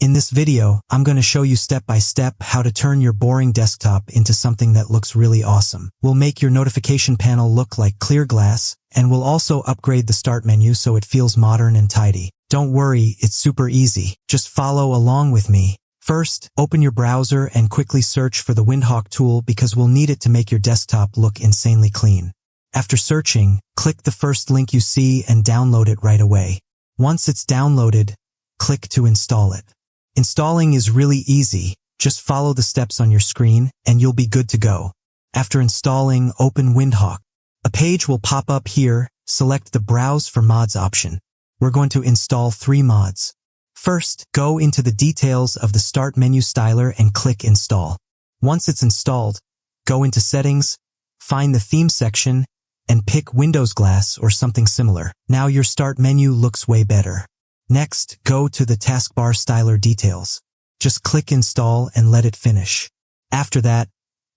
In this video, I'm going to show you step by step how to turn your boring desktop into something that looks really awesome. We'll make your notification panel look like clear glass, and we'll also upgrade the start menu so it feels modern and tidy. Don't worry, it's super easy. Just follow along with me. First, open your browser and quickly search for the Windhawk tool because we'll need it to make your desktop look insanely clean. After searching, click the first link you see and download it right away. Once it's downloaded, click to install it. Installing is really easy. Just follow the steps on your screen and you'll be good to go. After installing, open Windhawk. A page will pop up here. Select the Browse for Mods option. We're going to install 3 mods. First, go into the details of the Start menu styler and click Install. Once it's installed, go into Settings, find the Theme section, and pick Windows Glass or something similar. Now your Start menu looks way better. Next, go to the Taskbar styler details. Just click Install and let it finish. After that,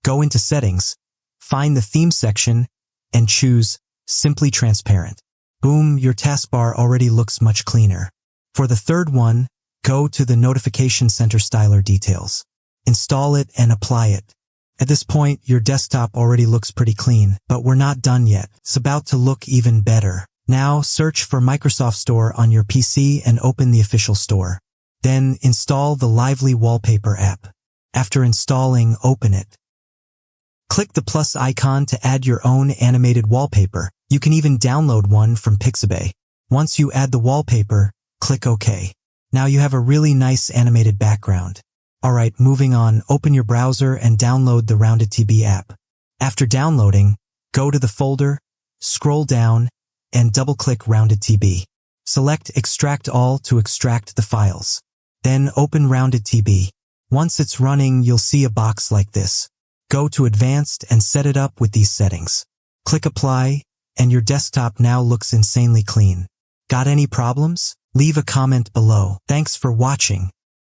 go into Settings, find the Theme section, and choose Simply Transparent. Boom, your taskbar already looks much cleaner. For the third one, go to the Notification Center styler details. Install it and apply it. At this point, your desktop already looks pretty clean, but we're not done yet. It's about to look even better. Now, search for Microsoft Store on your PC and open the official store. Then, install the Lively Wallpaper app. After installing, open it. Click the plus icon to add your own animated wallpaper. You can even download one from Pixabay. Once you add the wallpaper, click OK. Now you have a really nice animated background. Alright, moving on, open your browser and download the RoundedTB app. After downloading, go to the folder, scroll down, and double-click RoundedTB. Select Extract All to extract the files. Then open RoundedTB. Once it's running, you'll see a box like this. Go to Advanced and set it up with these settings. Click Apply, and your desktop now looks insanely clean. Got any problems? Leave a comment below. Thanks for watching.